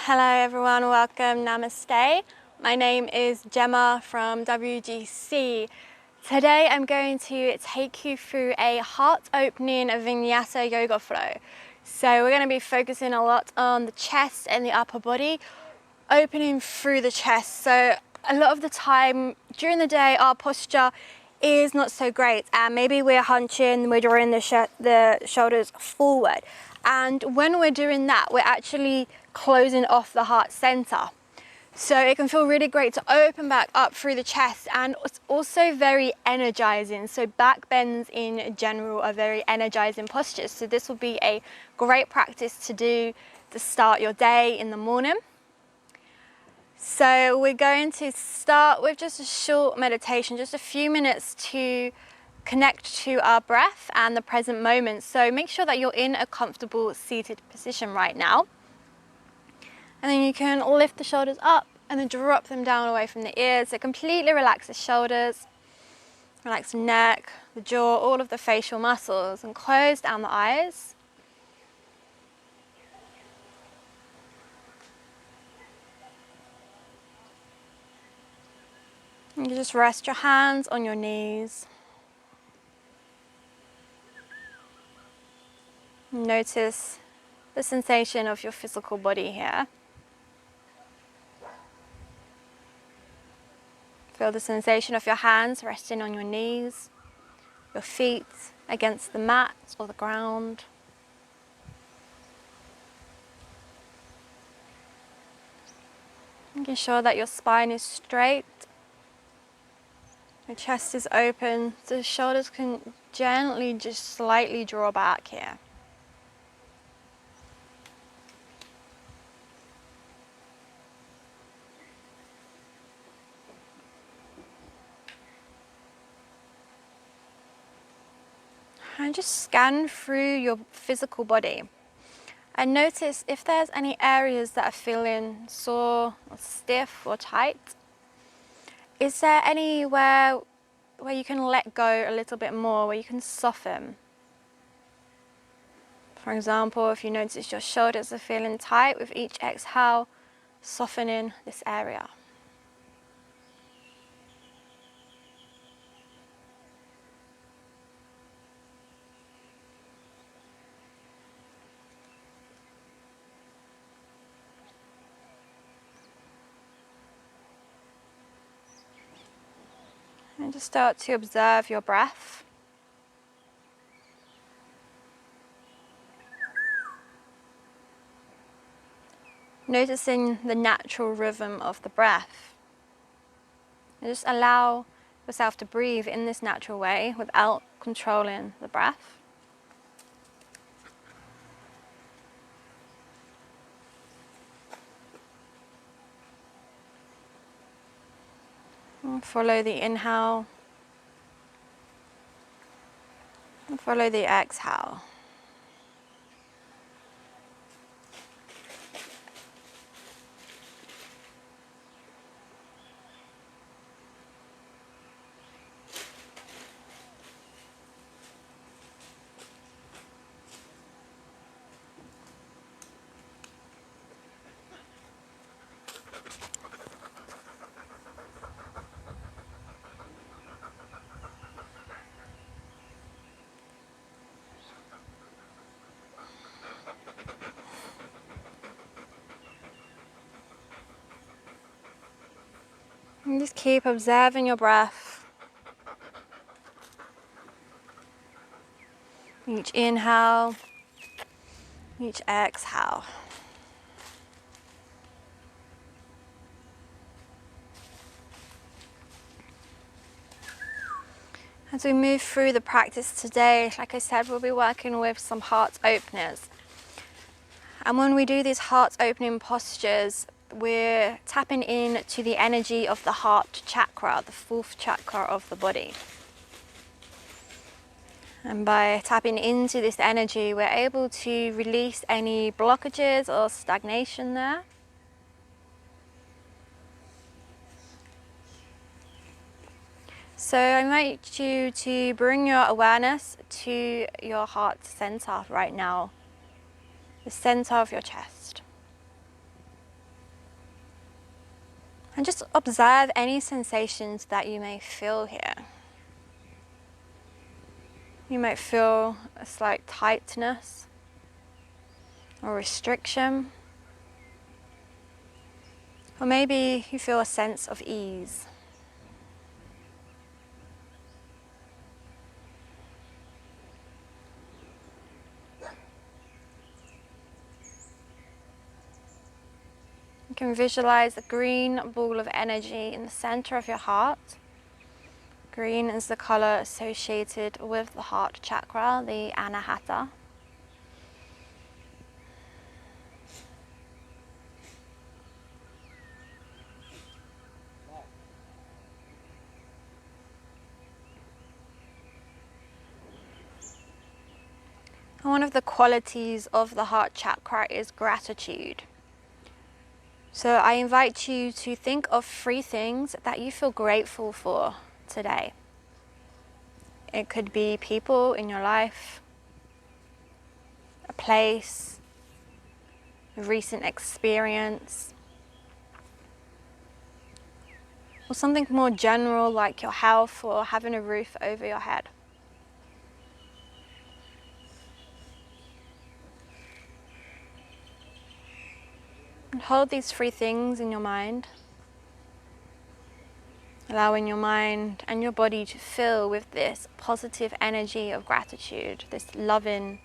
Hello everyone, welcome, namaste. My name is Gemma from WGC. Today I'm going to take you through a heart-opening Vinyasa yoga flow. So we're going to be focusing a lot on the chest and the upper body, opening through the chest. So a lot of the time during the day our posture is not so great, and maybe we're hunching, we're drawing the shoulders forward, and when we're doing that we're actually closing off the heart center. So it can feel really great to open back up through the chest, and it's also very energizing. So back bends in general are very energizing postures, so this will be a great practice to do to start your day in the morning. So we're going to start with just a short meditation, just a few minutes to connect to our breath and the present moment. So make sure that you're in a comfortable seated position right now. And then you can lift the shoulders up and then drop them down away from the ears. So completely relax the shoulders, relax the neck, the jaw, all of the facial muscles, and close down the eyes. And you just rest your hands on your knees. Notice the sensation of your physical body here. Feel the sensation of your hands resting on your knees, your feet against the mat or the ground. Making sure that your spine is straight, your chest is open, so the shoulders can gently just slightly draw back here. And just scan through your physical body and notice if there's any areas that are feeling sore or stiff or tight. Is there anywhere where you can let go a little bit more, where you can soften? For example, if you notice your shoulders are feeling tight, with each exhale, softening this area. And just start to observe your breath. Noticing the natural rhythm of the breath. And just allow yourself to breathe in this natural way without controlling the breath. And follow the inhale and follow the exhale. And just keep observing your breath. Each inhale, each exhale. As we move through the practice today, like I said, we'll be working with some heart openers. And when we do these heart opening postures, we're tapping in to the energy of the heart chakra, the fourth chakra of the body. And by tapping into this energy, we're able to release any blockages or stagnation there. So I invite you to bring your awareness to your heart center right now, the center of your chest. And just observe any sensations that you may feel here. You might feel a slight tightness or restriction. Or maybe you feel a sense of ease. You can visualize a green ball of energy in the center of your heart. Green is the color associated with the heart chakra, the anahata. And one of the qualities of the heart chakra is gratitude. So I invite you to think of 3 things that you feel grateful for today. It could be people in your life, a place, a recent experience, or something more general like your health or having a roof over your head. And hold these 3 things in your mind, allowing your mind and your body to fill with this positive energy of gratitude, this loving,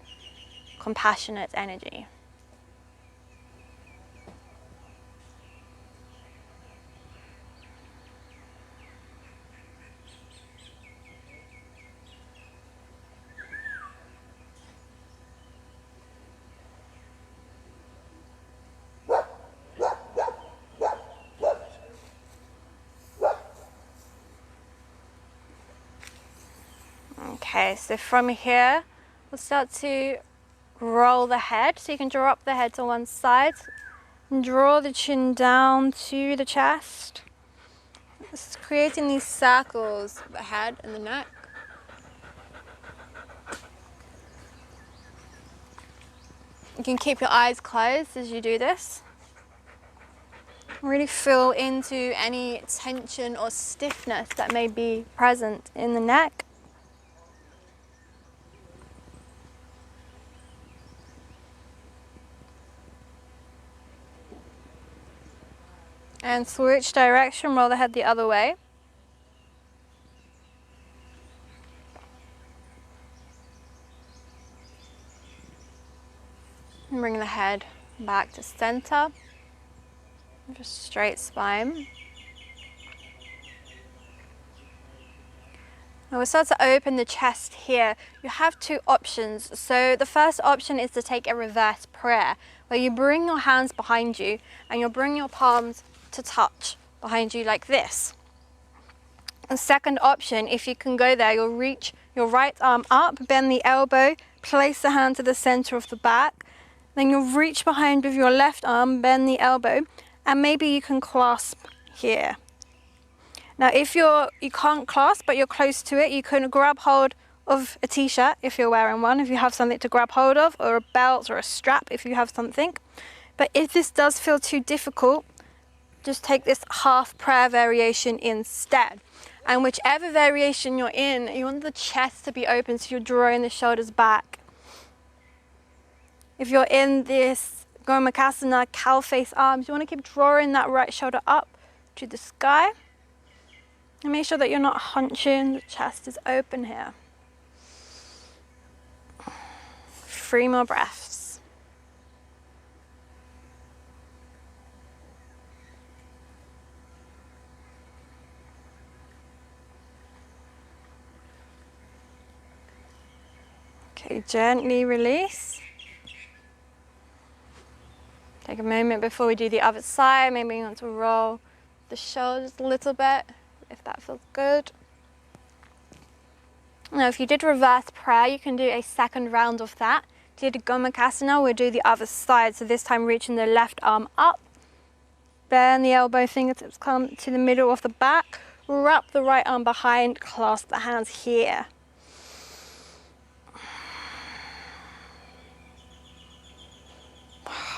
compassionate energy. Okay, so from here, we'll start to roll the head. So you can drop the head to one side and draw the chin down to the chest. This is creating these circles of the head and the neck. You can keep your eyes closed as you do this. Really feel into any tension or stiffness that may be present in the neck. And switch direction, roll the head the other way. And bring the head back to center. Just straight spine. Now we'll start to open the chest here. You have 2 options. So the first option is to take a reverse prayer, where you bring your hands behind you and you'll bring your palms to touch behind you like this. And second option, if you can go there, you'll reach your right arm up, bend the elbow, place the hand to the center of the back. Then you'll reach behind with your left arm, bend the elbow, and maybe you can clasp here. Now if you can't clasp but you're close to it, you can grab hold of a t-shirt if you're wearing one, if you have something to grab hold of, or a belt or a strap if you have something. But if this does feel too difficult, just take this half prayer variation instead. And whichever variation you're in, you want the chest to be open so you're drawing the shoulders back. If you're in this Gomakasana, cow face arms, you want to keep drawing that right shoulder up to the sky. And make sure that you're not hunching, the chest is open here. 3 more breaths. Okay, gently release. Take a moment before we do the other side. Maybe you want to roll the shoulders a little bit, if that feels good. Now, if you did reverse prayer, you can do a second round of that. Did Gomakasana, we'll do the other side. So this time reaching the left arm up. Bend the elbow, fingertips come to the middle of the back. Wrap the right arm behind, clasp the hands here.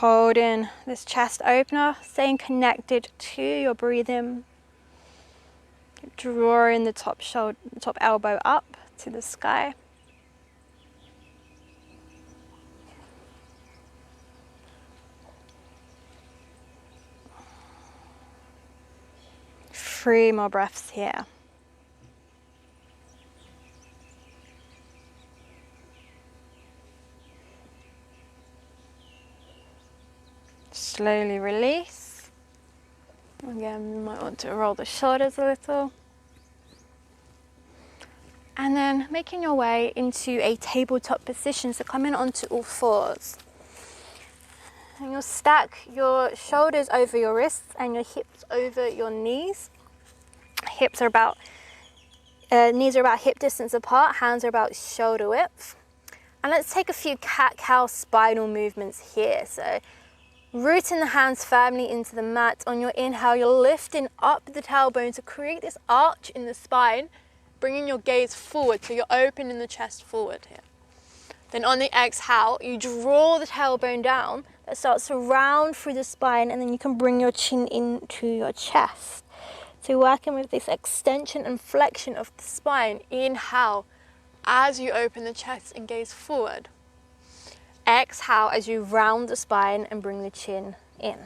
holding this chest opener, staying connected to your breathing. Drawing the top elbow up to the sky. Three more breaths here. Slowly release. Again, you might want to roll the shoulders a little. And then making your way into a tabletop position, so coming onto all fours. And you'll stack your shoulders over your wrists and your hips over your knees. Knees are about hip distance apart, hands are about shoulder width. And let's take a few cat-cow spinal movements here. So rooting the hands firmly into the mat. On your inhale, you're lifting up the tailbone to create this arch in the spine, bringing your gaze forward, so you're opening the chest forward here. Then on the exhale, you draw the tailbone down. That starts to round through the spine, and then you can bring your chin into your chest. So working with this extension and flexion of the spine. Inhale as you open the chest and gaze forward. Exhale as you round the spine and bring the chin in.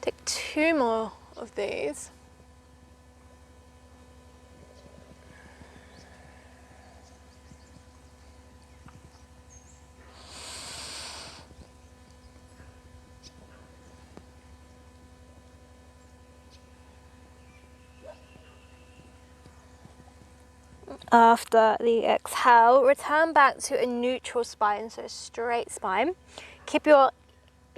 Take two more of these. After the exhale, return back to a neutral spine, so a straight spine. Keep your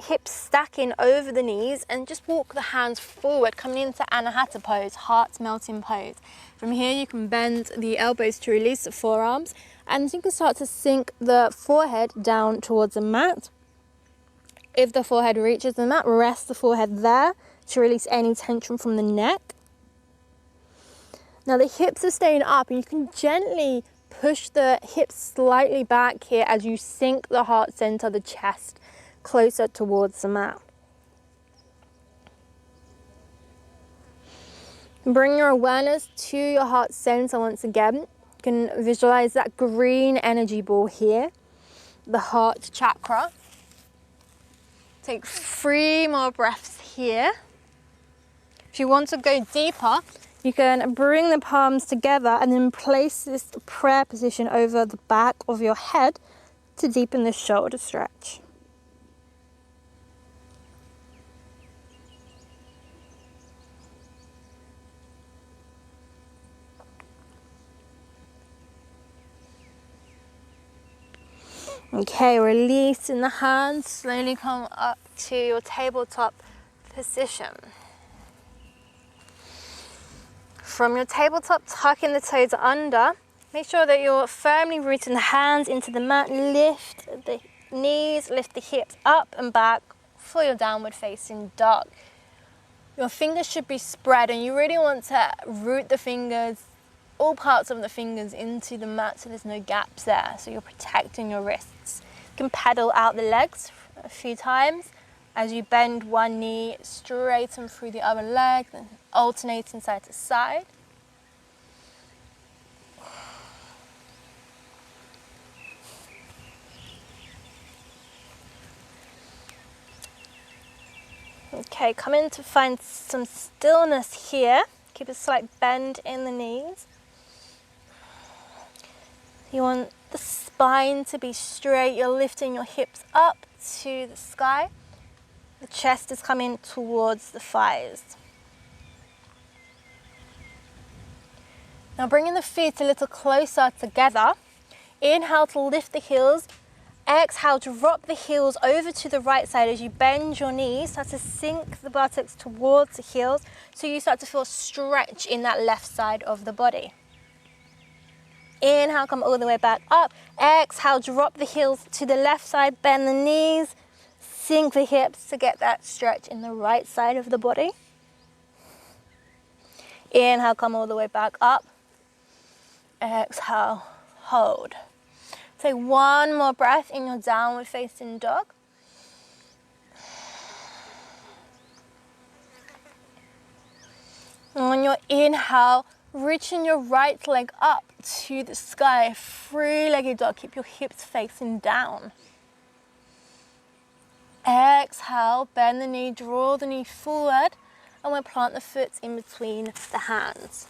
hips stacking over the knees and just walk the hands forward, coming into Anahata pose, heart melting pose. From here you can bend the elbows to release the forearms, and you can start to sink the forehead down towards the mat. If the forehead reaches the mat, rest the forehead there to release any tension from the neck. Now the hips are staying up, and you can gently push the hips slightly back here as you sink the heart center, the chest, closer towards the mat. Bring your awareness to your heart center once again. You can visualize that green energy ball here, the heart chakra. Take 3 more breaths here. If you want to go deeper, you can bring the palms together and then place this prayer position over the back of your head to deepen the shoulder stretch. Okay, releasing the hands, slowly come up to your tabletop position. From your tabletop, tucking the toes under. Make sure that you're firmly rooting the hands into the mat. Lift the knees, lift the hips up and back for your downward facing dog. Your fingers should be spread, and you really want to root the fingers, all parts of the fingers, into the mat so there's no gaps there, so you're protecting your wrists. You can pedal out the legs a few times as you bend one knee, straighten through the other leg, then alternating side to side. Okay, come in to find some stillness here. Keep a slight bend in the knees. You want the spine to be straight. You're lifting your hips up to the sky. The chest is coming towards the thighs. Now bringing the feet a little closer together. Inhale to lift the heels. Exhale, drop the heels over to the right side as you bend your knees. Start to sink the buttocks towards the heels so you start to feel stretch in that left side of the body. Inhale, come all the way back up. Exhale, drop the heels to the left side, bend the knees, sink the hips to get that stretch in the right side of the body. Inhale, come all the way back up. Exhale, hold. Take one more breath in your downward facing dog. And on your inhale, reaching your right leg up to the sky, three-legged dog. Keep your hips facing down. Exhale, bend the knee, draw the knee forward, and we'll plant the foot in between the hands.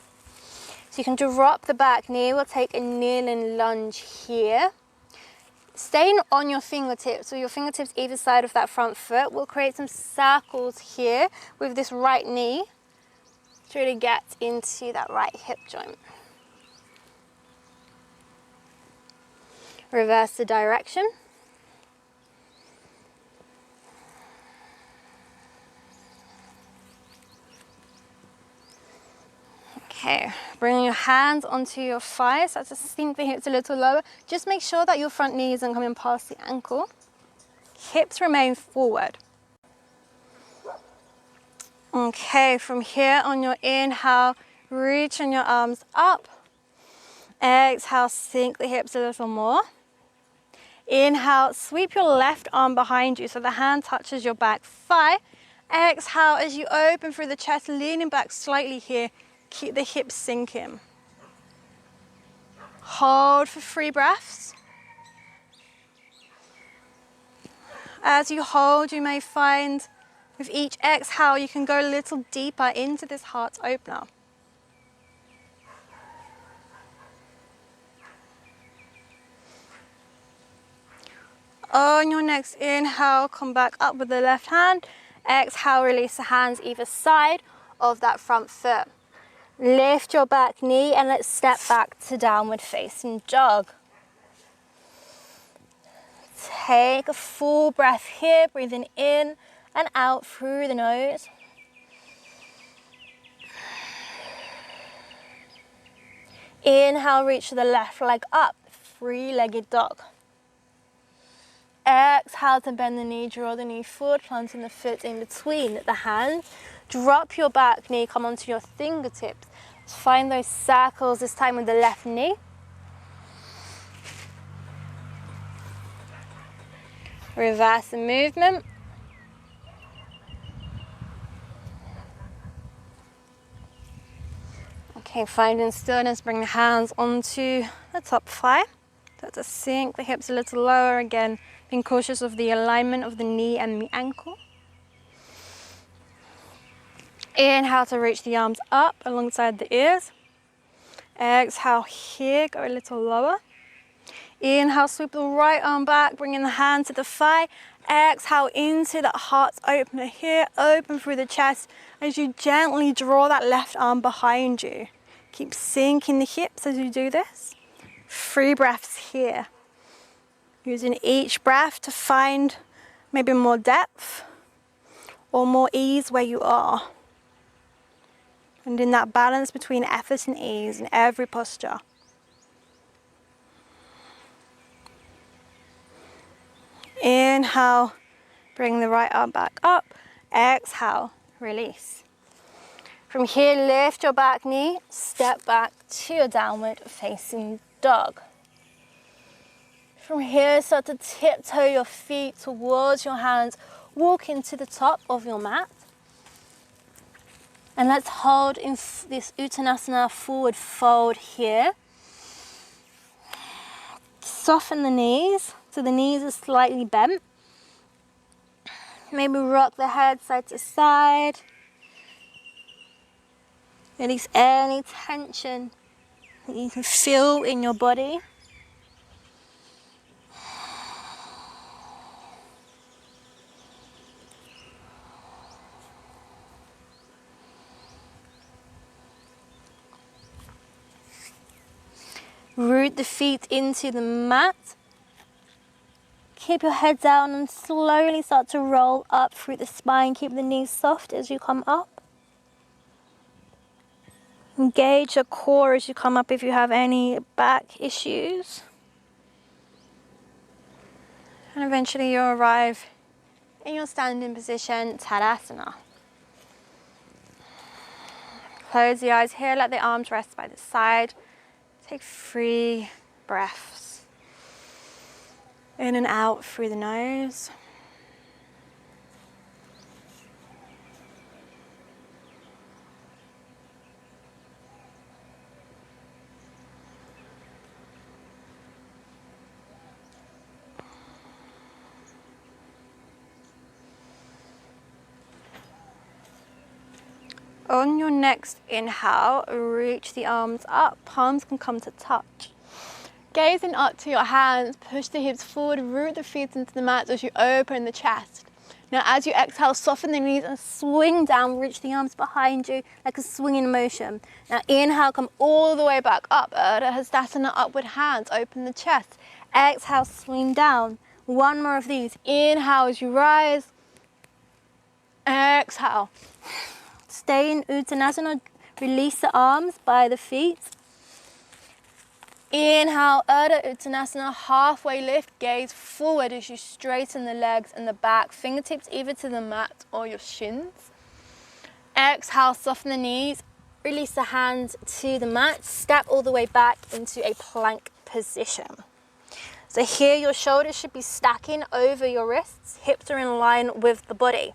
So you can drop the back knee. We'll take a kneeling lunge here. Staying on your fingertips, so your fingertips either side of that front foot. We'll create some circles here with this right knee to really get into that right hip joint. Reverse the direction. Okay, bring your hands onto your thighs, so just sink the hips a little lower. Just make sure that your front knee isn't coming past the ankle. Hips remain forward. Okay, from here on your inhale, reaching your arms up. Exhale, sink the hips a little more. Inhale, sweep your left arm behind you so the hand touches your back thigh. Exhale, as you open through the chest, leaning back slightly here. Keep the hips sinking. Hold for 3 breaths. As you hold, you may find with each exhale, you can go a little deeper into this heart opener. On your next inhale, come back up with the left hand. Exhale, release the hands either side of that front foot. Lift your back knee and let's step back to downward facing dog. Take a full breath here, breathing in and out through the nose. Inhale, reach the left leg up, three-legged dog. Exhale to bend the knee, draw the knee forward, planting the foot in between the hands. Drop your back knee, come onto your fingertips. Find those circles, this time with the left knee. Reverse the movement. Okay, finding stillness, bring the hands onto the top thigh. So to sink the hips a little lower again, being cautious of the alignment of the knee and the ankle. Inhale to reach the arms up alongside the ears. Exhale here, go a little lower. Inhale, sweep the right arm back, bringing the hand to the thigh. Exhale into that heart opener here, open through the chest as you gently draw that left arm behind you. Keep sinking the hips as you do this. 3 breaths here. Using each breath to find maybe more depth or more ease where you are. And in that balance between effort and ease in every posture. Inhale, bring the right arm back up. Exhale, release. From here, lift your back knee, step back to your downward facing dog. From here, start to tiptoe your feet towards your hands, walk into the top of your mat. And let's hold in this Uttanasana forward fold here. Soften the knees, so the knees are slightly bent. Maybe rock the head side to side. Release any tension that you can feel in your body. Root the feet into the mat. Keep your head down and slowly start to roll up through the spine. Keep the knees soft as you come up. Engage your core as you come up if you have any back issues. And eventually you'll arrive in your standing position, Tadasana. Close the eyes here, let the arms rest by the side. Take 3 breaths. In and out through the nose. On your next inhale, reach the arms up, palms can come to touch. Gazing up to your hands, push the hips forward, root the feet into the mat as you open the chest. Now as you exhale, soften the knees and swing down, reach the arms behind you like a swinging motion. Now inhale, come all the way back up, Urdhva Hastasana, upward hands, open the chest. Exhale, swing down. One more of these. Inhale as you rise. Exhale. Stay in Uttanasana, release the arms by the feet. Inhale, Urdhva Uttanasana, halfway lift, gaze forward as you straighten the legs and the back, fingertips either to the mat or your shins. Exhale, soften the knees, release the hands to the mat, step all the way back into a plank position. So here your shoulders should be stacking over your wrists, hips are in line with the body.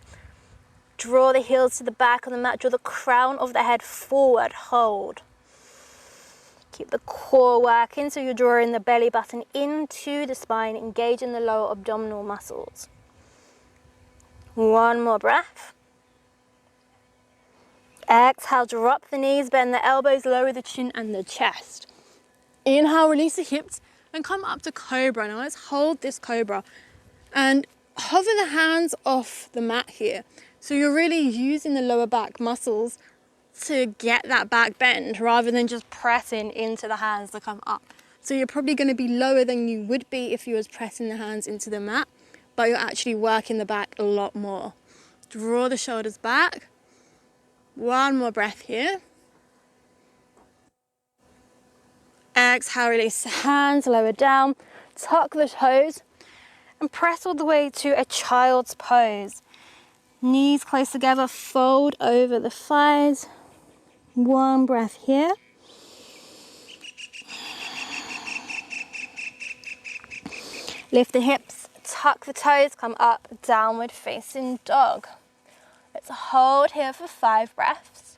Draw the heels to the back of the mat, draw the crown of the head forward, hold. Keep the core working, so you're drawing the belly button into the spine, engaging the lower abdominal muscles. One more breath. Exhale, drop the knees, bend the elbows, lower the chin and the chest. Inhale, release the hips and come up to cobra. Now let's hold this cobra and hover the hands off the mat here. So you're really using the lower back muscles to get that back bend rather than just pressing into the hands to come up. So you're probably going to be lower than you would be if you was pressing the hands into the mat, but you're actually working the back a lot more. Draw the shoulders back. One more breath here. Exhale, release the hands, lower down, tuck the toes and press all the way to a child's pose. Knees close together, fold over the thighs. One breath here. Lift the hips, tuck the toes, come up, downward facing dog. Let's hold here for 5 breaths.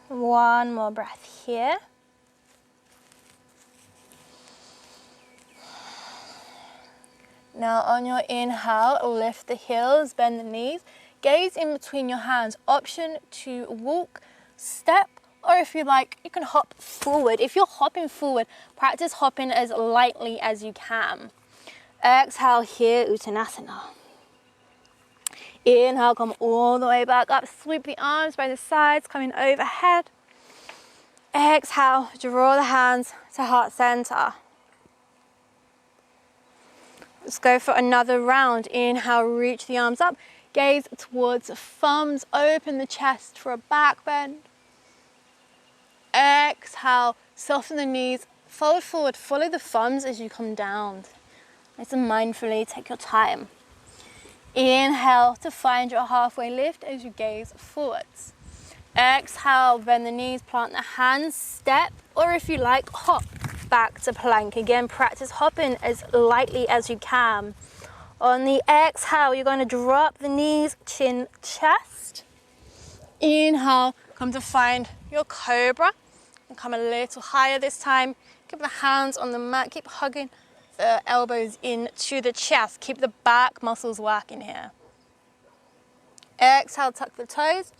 One more breath here. Now on your inhale, lift the heels, bend the knees, gaze in between your hands. Option to walk, step, or if you like, you can hop forward. If you're hopping forward, practice hopping as lightly as you can. Exhale here, Uttanasana. Inhale, come all the way back up, sweep the arms by the sides, coming overhead. Exhale, draw the hands to heart center. Let's go for another round. Inhale, reach the arms up, gaze towards the thumbs, open the chest for a back bend. Exhale, soften the knees, fold forward, follow the thumbs as you come down. Nice and mindfully, take your time. Inhale to find your halfway lift as you gaze forwards. Exhale, bend the knees, plant the hands, step, or if you like, hop back to plank. Again, practice hopping as lightly as you can. On the exhale, you're going to drop the knees, chin, chest. Inhale, come to find your cobra and come a little higher this time. Keep the hands on the mat, keep hugging the elbows into the chest. Keep the back muscles working here. Exhale, tuck the toes.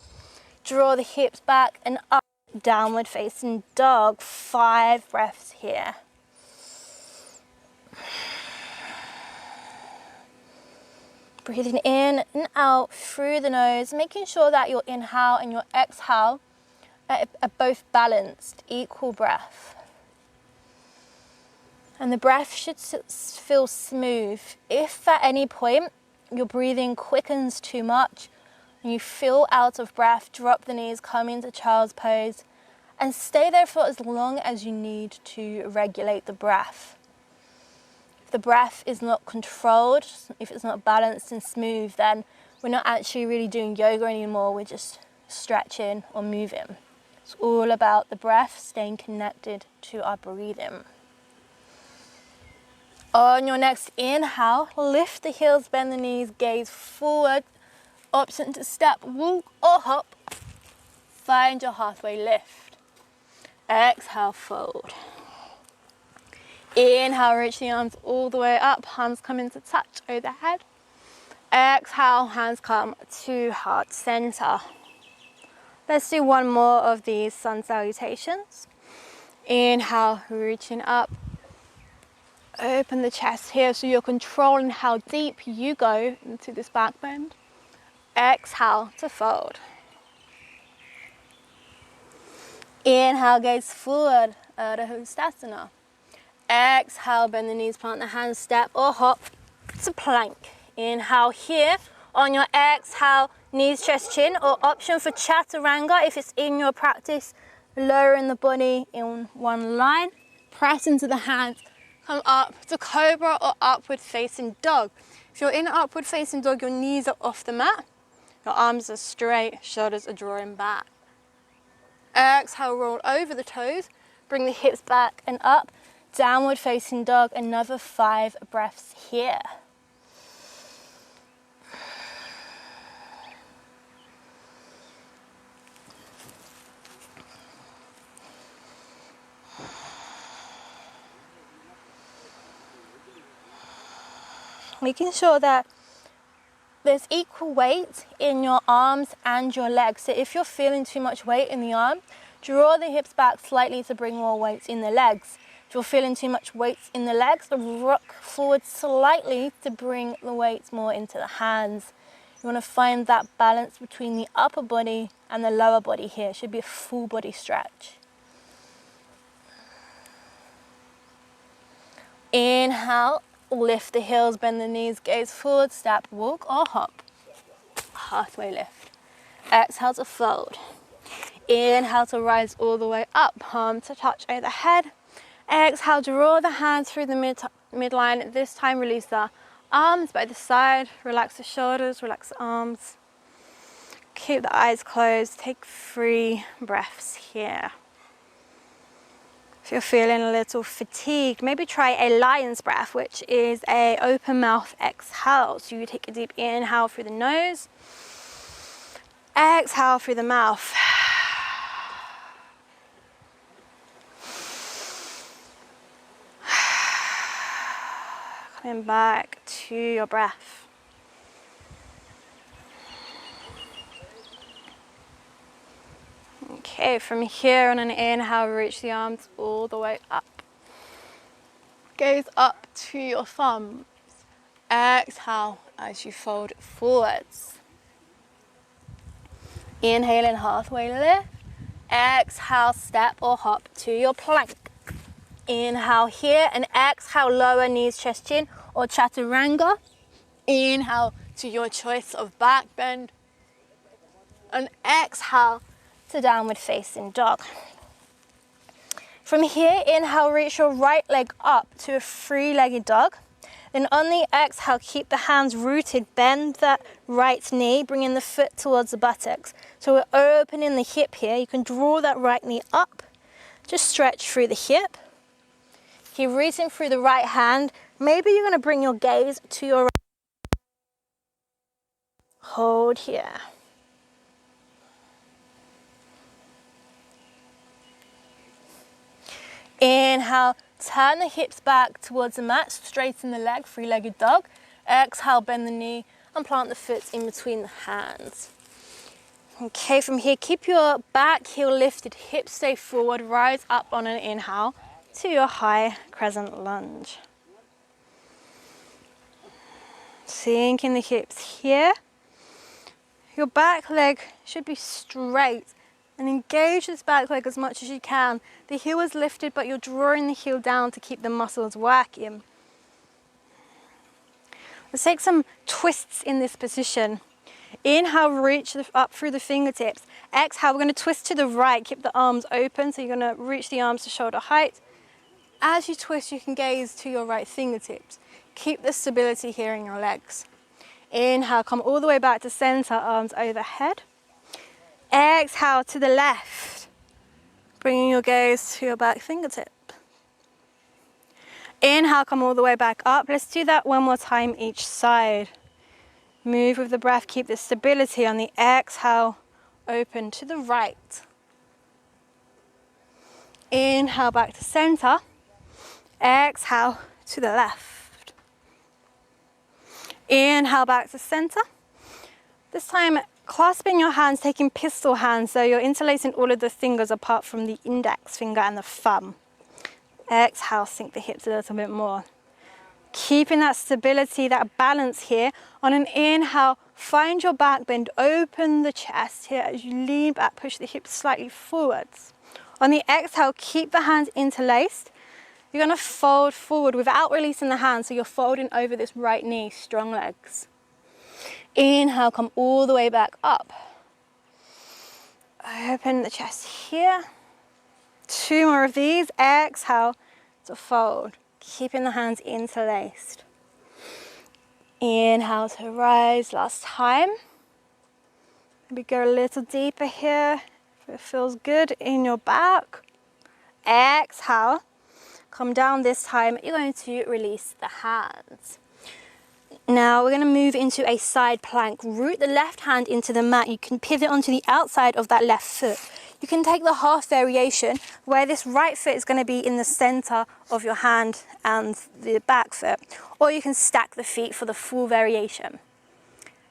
Draw the hips back and up, downward facing dog. 5 breaths here. Breathing in and out through the nose, making sure that your inhale and your exhale are both balanced, equal breath. And the breath should feel smooth. If at any point your breathing quickens too much and you feel out of breath, drop the knees, come into child's pose and stay there for as long as you need to regulate the breath. If the breath is not controlled, if it's not balanced and smooth, then we're not actually really doing yoga anymore, we're just stretching or moving. It's all about the breath, staying connected to our breathing. On your next inhale, lift the heels, bend the knees, gaze forward, option to step, walk or hop. Find your halfway lift. Exhale, fold. Inhale, reach the arms all the way up, hands come into touch overhead. Exhale, hands come to heart center. Let's do one more of these sun salutations. Inhale, reaching up. Open the chest here so you're controlling how deep you go into this back bend. Exhale to fold. Inhale, gaze forward, Urdhva Hastasana. Exhale, bend the knees, plant the hands, step or hop to plank. Inhale here. On your exhale, knees, chest, chin, or option for chaturanga if it's in your practice, lowering the body in one line. Press into the hands, come up to cobra or upward facing dog. If you're in upward facing dog, your knees are off the mat, your arms are straight, shoulders are drawing back. Exhale, roll over the toes, bring the hips back and up. Downward facing dog, another 5 breaths here. Making sure that there's equal weight in your arms and your legs. So if you're feeling too much weight in the arm, draw the hips back slightly to bring more weight in the legs. If you're feeling too much weight in the legs, rock forward slightly to bring the weight more into the hands. You want to find that balance between the upper body and the lower body here. It should be a full body stretch. Inhale, lift the heels, bend the knees, gaze forward, step, walk or hop. Halfway lift. Exhale to fold. Inhale to rise all the way up, palm to touch overhead. Exhale, draw the hands through the midline. This time release the arms by the side, relax the shoulders, relax the arms. Keep the eyes closed, take 3 breaths here. If you're feeling a little fatigued, maybe try a lion's breath, which is a open mouth exhale. So you take a deep inhale through the nose, exhale through the mouth. Coming back to your breath. Okay, from here on an inhale, reach the arms all the way up. Gaze up to your thumbs. Exhale as you fold forwards. Inhale in halfway lift. Exhale, step or hop to your plank. Inhale here and exhale, lower knees, chest, chin or chaturanga. Inhale to your choice of back bend. And exhale to downward facing dog. From here, inhale, reach your right leg up to a 3-legged dog. Then on the exhale, keep the hands rooted, bend that right knee, bringing the foot towards the buttocks. So we're opening the hip here. You can draw that right knee up, just stretch through the hip. Keep reaching through the right hand. Maybe you're gonna bring your gaze to your right. Hold here. Inhale, turn the hips back towards the mat, straighten the leg, 3-legged dog. Exhale, bend the knee and plant the foot in between the hands. Okay, from here, keep your back heel lifted, hips stay forward, rise up on an inhale to your high crescent lunge. Sinking the hips here. Your back leg should be straight. And engage this back leg as much as you can. The heel is lifted, but you're drawing the heel down to keep the muscles working. Let's take some twists in this position. Inhale, reach up through the fingertips. Exhale, we're going to twist to the right. Keep the arms open, so you're going to reach the arms to shoulder height. As you twist, you can gaze to your right fingertips. Keep the stability here in your legs. Inhale, come all the way back to center, arms overhead. Exhale to the left, bringing your gaze to your back fingertip. Inhale, come all the way back up. Let's do that one more time each side. Move with the breath, keep the stability on the exhale, open to the right. Inhale, back to center. Exhale to the left. Inhale, back to center. This time, clasping your hands, taking pistol hands, so you're interlacing all of the fingers apart from the index finger and the thumb. Exhale, sink the hips a little bit more. Keeping that stability, that balance here. On an inhale, find your back bend, open the chest here as you lean back, push the hips slightly forwards. On the exhale, keep the hands interlaced. You're going to fold forward without releasing the hands, so you're folding over this right knee, strong legs. Inhale, come all the way back up. Open the chest here. 2 more of these. Exhale to fold. Keeping the hands interlaced. Inhale to rise, last time. Maybe go a little deeper here if it feels good in your back. Exhale, come down this time. You're going to release the hands. Now we're going to move into a side plank. Root the left hand into the mat. You can pivot onto the outside of that left foot. You can take the half variation where this right foot is going to be in the center of your hand and the back foot, or you can stack the feet for the full variation.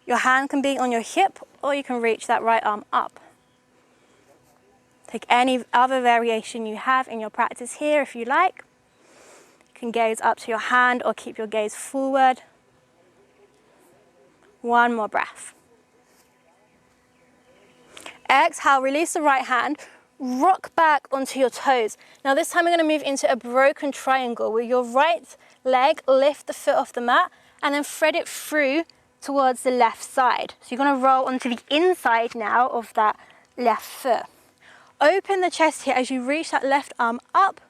Your hand can be on your hip, or you can reach that right arm up. Take any other variation you have in your practice here if you like. You can gaze up to your hand or keep your gaze forward. One more breath. Exhale, release the right hand, rock back onto your toes. Now this time we're going to move into a broken triangle where your right leg, lift the foot off the mat and then thread it through towards the left side. So you're going to roll onto the inside now of that left foot. Open the chest here as you reach that left arm up,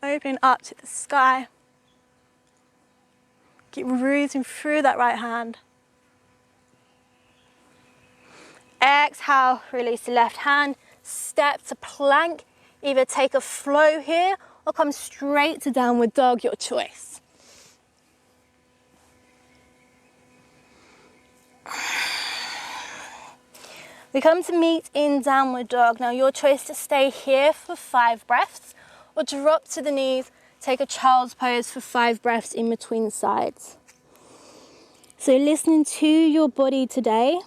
open up to the sky. Keep rooting through that right hand. Exhale, release the left hand, step to plank. Either take a flow here or come straight to downward dog, your choice. We come to meet in downward dog. Now your choice to stay here for 5 breaths or drop to the knees, take a child's pose for 5 breaths in between sides. So listening to your body today.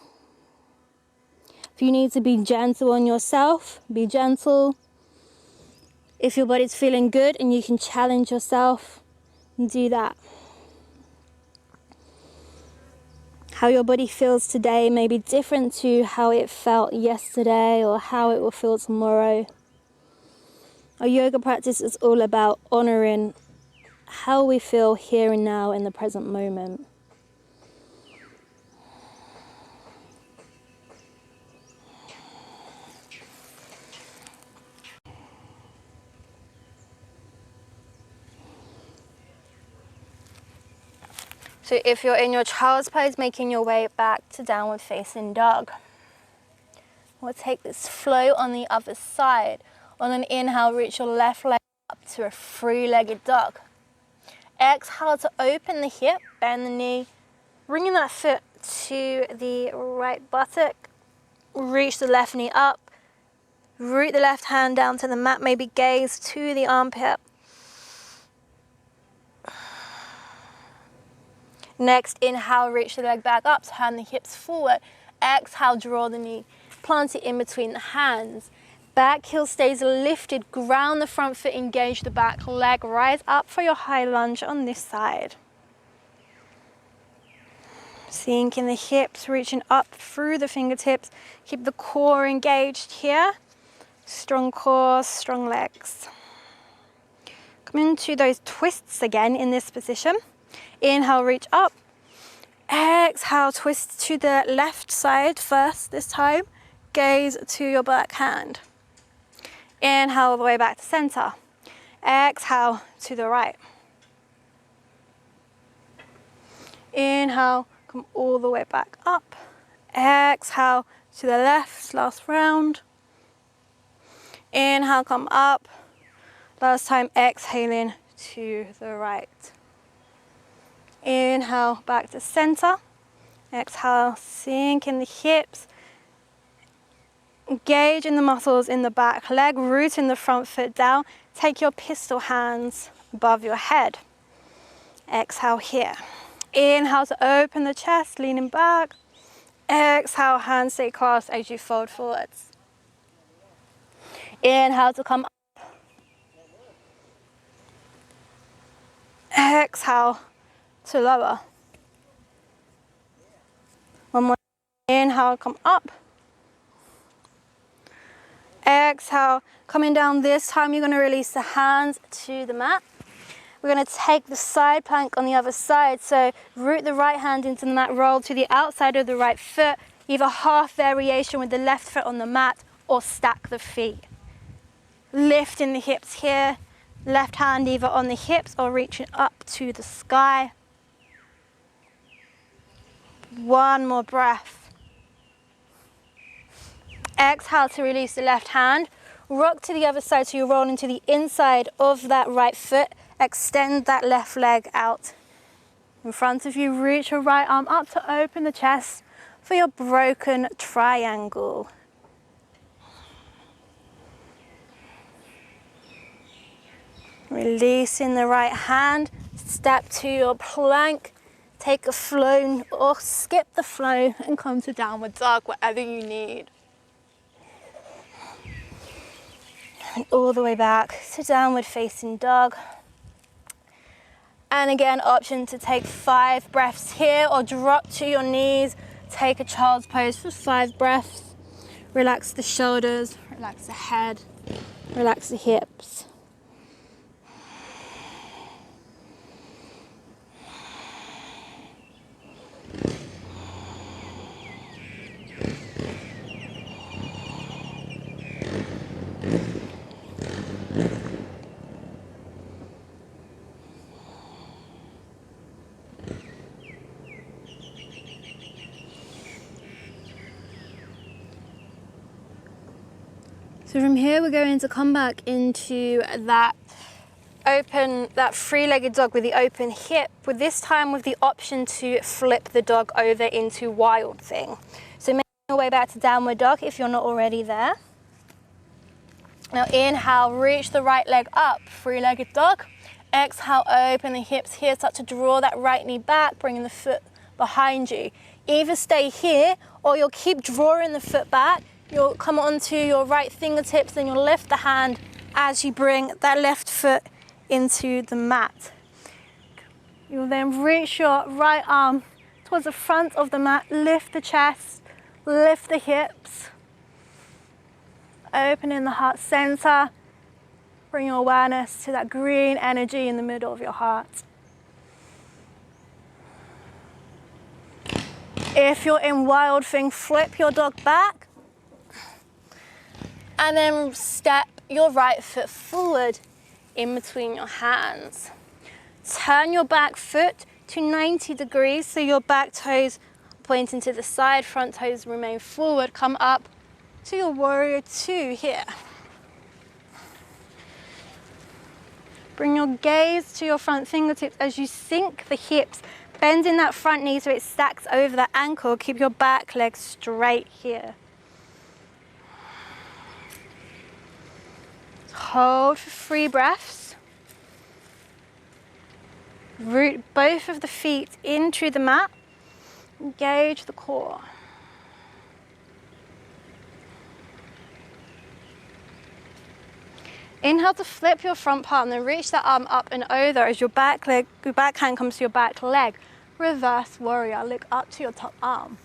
If you need to be gentle on yourself, be gentle. If your body's feeling good and you can challenge yourself, do that. How your body feels today may be different to how it felt yesterday or how it will feel tomorrow. Our yoga practice is all about honoring how we feel here and now in the present moment. So if you're in your child's pose, making your way back to downward facing dog. We'll take this flow on the other side. On an inhale, reach your left leg up to a 3-legged dog. Exhale to open the hip, bend the knee, bringing that foot to the right buttock. Reach the left knee up, root the left hand down to the mat, maybe gaze to the armpit. Next, inhale, reach the leg back up, turn the hips forward. Exhale, draw the knee, plant it in between the hands. Back heel stays lifted, ground the front foot, engage the back leg. Rise up for your high lunge on this side. Sinking the hips, reaching up through the fingertips. Keep the core engaged here. Strong core, strong legs. Come into those twists again in this position. Inhale, reach up. Exhale, twist to the left side first this time. Gaze to your back hand. Inhale all the way back to center. Exhale to the right. Inhale, come all the way back up. Exhale to the left, last round. Inhale, come up. Last time, exhaling to the right. Inhale, back to center. Exhale, sink in the hips. Engage in the muscles in the back leg, root in the front foot down. Take your pistol hands above your head. Exhale here. Inhale to open the chest, leaning back. Exhale, hands stay clasped as you fold forwards. Inhale to come up. Exhale to lower. One more. Inhale, come up. Exhale, coming down this time, you're going to release the hands to the mat. We're going to take the side plank on the other side. So root the right hand into the mat, roll to the outside of the right foot, either half variation with the left foot on the mat or stack the feet. Lifting the hips here, left hand either on the hips or reaching up to the sky. One more breath. Exhale to release the left hand. Rock to the other side so you roll into the inside of that right foot. Extend that left leg out in front of you. Reach your right arm up to open the chest for your broken triangle. Releasing the right hand, step to your plank, take a flow or skip the flow and come to downward dog, whatever you need. And all the way back to downward facing dog. And again, option to take 5 breaths here or drop to your knees. Take a child's pose for 5 breaths. Relax the shoulders, relax the head, relax the hips. So from here, we're going to come back into that three-legged dog with the open hip, with this time with the option to flip the dog over into wild thing. So make your way back to downward dog if you're not already there. Now inhale, reach the right leg up, three-legged dog. Exhale, open the hips here, start to draw that right knee back, bringing the foot behind you. Either stay here or you'll keep drawing the foot back. You'll come onto your right fingertips and you'll lift the hand as you bring that left foot into the mat. You'll then reach your right arm towards the front of the mat, lift the chest, lift the hips, opening the heart center, bring your awareness to that green energy in the middle of your heart. If you're in wild thing, flip your dog back. And then step your right foot forward in between your hands. Turn your back foot to 90 degrees so your back toes pointing to the side, front toes remain forward. Come up to your warrior 2 here. Bring your gaze to your front fingertips as you sink the hips, bending that front knee so it stacks over the ankle. Keep your back leg straight here. Hold for 3 breaths. Root both of the feet into the mat. Engage the core. Inhale to flip your front palm, then reach that arm up and over as your back hand comes to your back leg. Reverse warrior, look up to your top arm.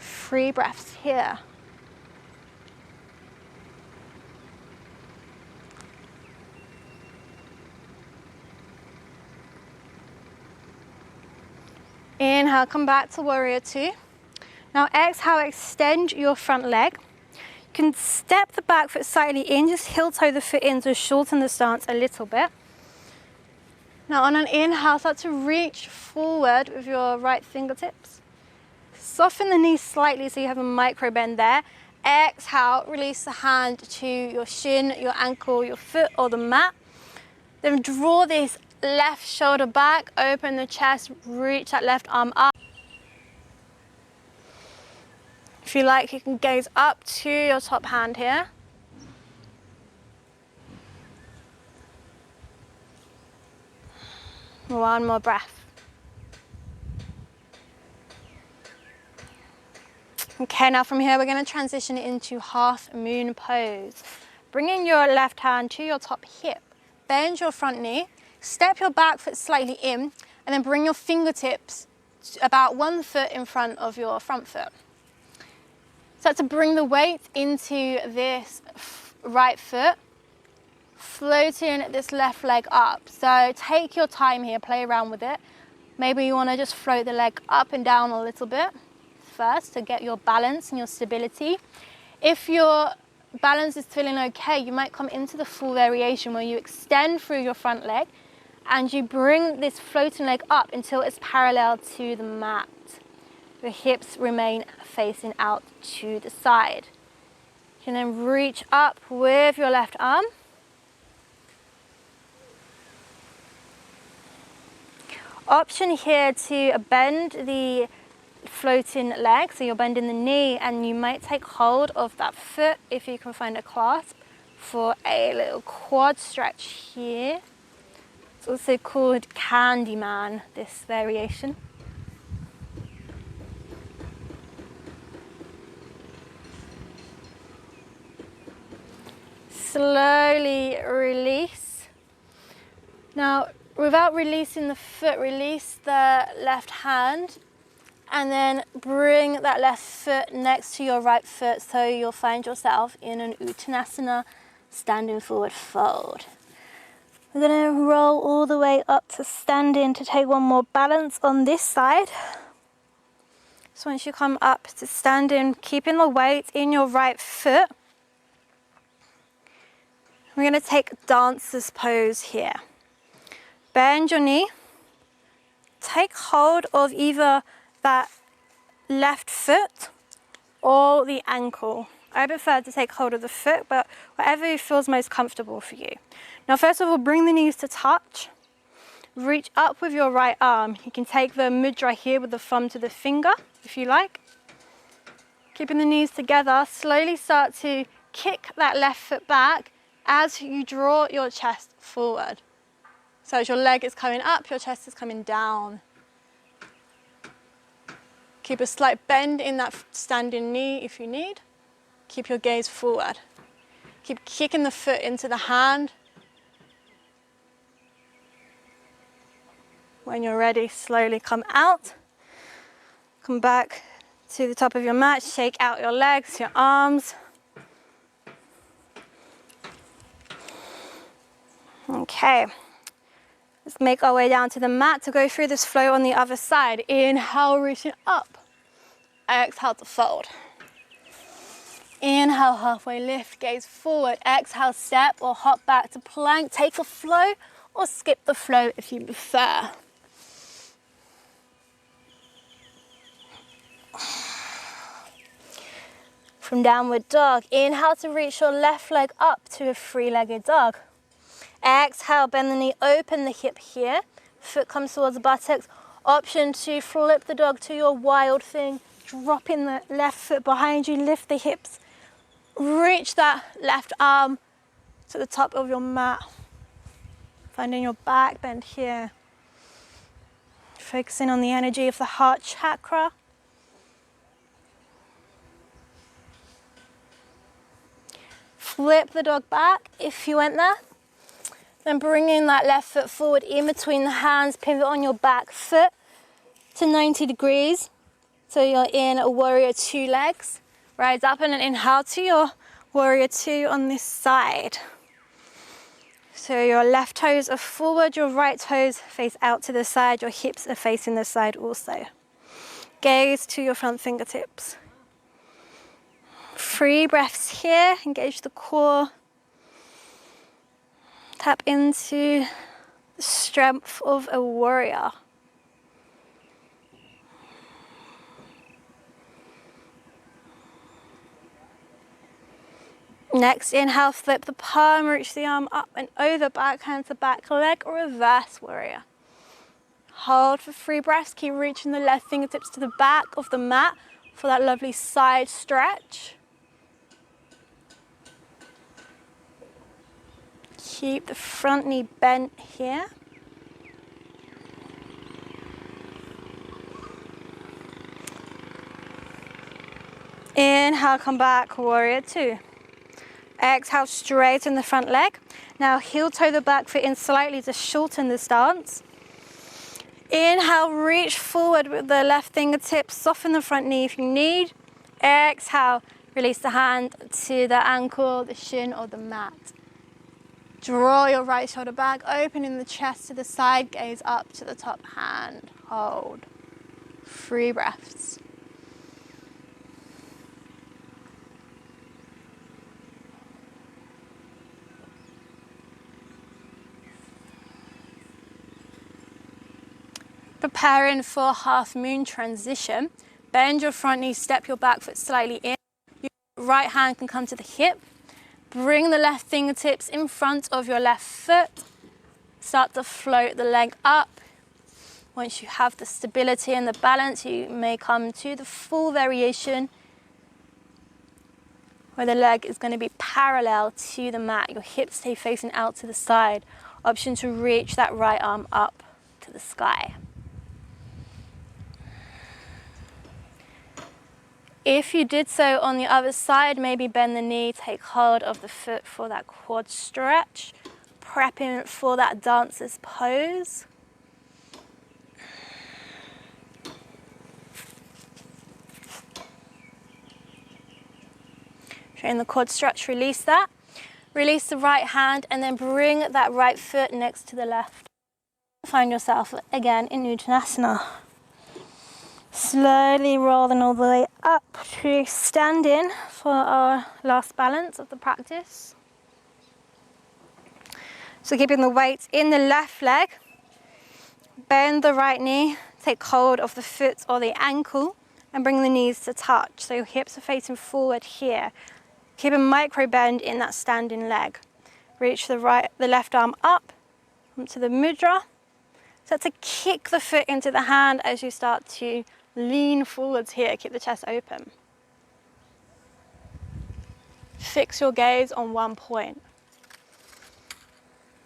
3 breaths here. Inhale, come back to warrior two. Now exhale, extend your front leg. You can step the back foot slightly in, just heel toe the foot in to shorten the stance a little bit. Now on an inhale, start to reach forward with your right fingertips. Soften the knees slightly so you have a micro bend there. Exhale, release the hand to your shin, your ankle, your foot or the mat. Then draw this left shoulder back, open the chest, reach that left arm up. If you like, you can gaze up to your top hand here. One more breath. Okay, now from here we're going to transition into half moon pose. Bringing your left hand to your top hip, bend your front knee, step your back foot slightly in, and then bring your fingertips about 1 foot in front of your front foot. Start to bring the weight into this right foot, floating this left leg up. So take your time here, play around with it. Maybe you want to just float the leg up and down a little bit first to get your balance and your stability. If your balance is feeling okay, you might come into the full variation where you extend through your front leg and you bring this floating leg up until it's parallel to the mat. The hips remain facing out to the side. You can then reach up with your left arm. Option here to bend the floating leg, so you're bending the knee and you might take hold of that foot if you can find a clasp for a little quad stretch here. It's also called Candyman, this variation. Slowly release. Now, without releasing the foot, release the left hand and then bring that left foot next to your right foot so you'll find yourself in an Uttanasana, standing forward fold. We're going to roll all the way up to standing to take one more balance on this side. So once you come up to standing, keeping the weight in your right foot, we're going to take dancer's pose here. Bend your knee, take hold of either that left foot or the ankle. I prefer to take hold of the foot, but whatever feels most comfortable for you. Now, first of all, bring the knees to touch. Reach up with your right arm. You can take the mudra here with the thumb to the finger, if you like. Keeping the knees together, slowly start to kick that left foot back as you draw your chest forward. So as your leg is coming up, your chest is coming down. Keep a slight bend in that standing knee if you need. Keep your gaze forward. Keep kicking the foot into the hand. When you're ready, slowly come out. Come back to the top of your mat, shake out your legs, your arms. Okay, let's make our way down to the mat to go through this flow on the other side. Inhale, reaching up. Exhale to fold. Inhale, halfway lift, gaze forward. Exhale, step or hop back to plank. Take a flow or skip the flow if you prefer. From downward dog, inhale to reach your left leg up to a three-legged dog. Exhale, bend the knee, open the hip here. Foot comes towards the buttocks. Option to flip the dog to your wild thing. Dropping the left foot behind you, lift the hips. Reach that left arm to the top of your mat. Finding your back bend here. Focusing on the energy of the heart chakra. Flip the dog back if you went there. Then bringing that left foot forward in between the hands, pivot on your back foot to 90 degrees. So you're in a warrior two legs. Rise up and then inhale to your warrior two on this side. So your left toes are forward, your right toes face out to the side, your hips are facing the side also. Gaze to your front fingertips. 3 breaths here, engage the core. Tap into the strength of a warrior. Next, inhale, flip the palm, reach the arm up and over, back hand to back leg, or reverse warrior. Hold for 3 breaths, keep reaching the left fingertips to the back of the mat for that lovely side stretch. Keep the front knee bent here. Inhale, come back, warrior 2. Exhale, straighten the front leg. Now heel toe the back foot in slightly to shorten the stance. Inhale, reach forward with the left fingertips, soften the front knee if you need. Exhale, release the hand to the ankle, the shin or the mat. Draw your right shoulder back, opening the chest to the side, gaze up to the top hand. Hold. 3 breaths. Preparing for half moon transition. Bend your front knee, step your back foot slightly in. Your right hand can come to the hip. Bring the left fingertips in front of your left foot. Start to float the leg up. Once you have the stability and the balance, you may come to the full variation where the leg is going to be parallel to the mat. Your hips stay facing out to the side. Option to reach that right arm up to the sky. If you did so on the other side, maybe bend the knee, take hold of the foot for that quad stretch, prepping for that dancer's pose. During the quad stretch, release that. Release the right hand and then bring that right foot next to the left. Find yourself again in Uttanasana. Slowly rolling all the way up to standing for our last balance of the practice. So keeping the weight in the left leg, bend the right knee, take hold of the foot or the ankle and bring the knees to touch. So your hips are facing forward here. Keep a micro bend in that standing leg. Reach the left arm up onto the mudra. Start to kick the foot into the hand as you start to lean forwards here, keep the chest open. Fix your gaze on one point.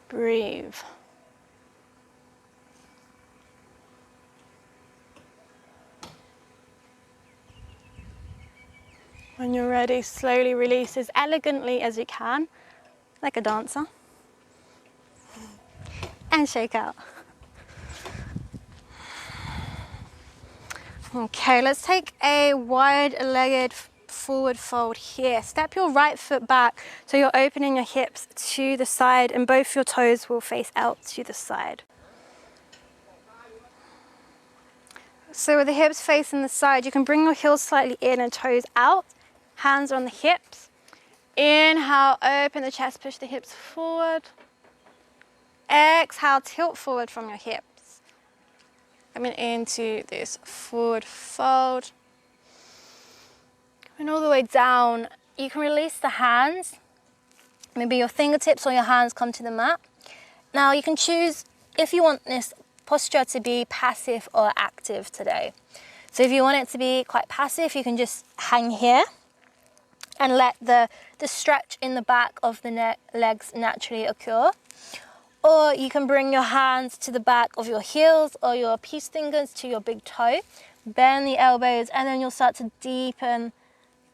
Breathe. When you're ready, slowly release as elegantly as you can, like a dancer. And shake out. Okay, let's take a wide-legged forward fold here. Step your right foot back so you're opening your hips to the side and both your toes will face out to the side. So with the hips facing the side, you can bring your heels slightly in and toes out. Hands on the hips. Inhale, open the chest, push the hips forward. Exhale, tilt forward from your hips. Coming into this forward fold. Coming all the way down, you can release the hands. Maybe your fingertips or your hands come to the mat. Now you can choose if you want this posture to be passive or active today. So if you want it to be quite passive, you can just hang here and let the stretch in the back of the legs naturally occur. Or you can bring your hands to the back of your heels or your peace fingers to your big toe. Bend the elbows and then you'll start to deepen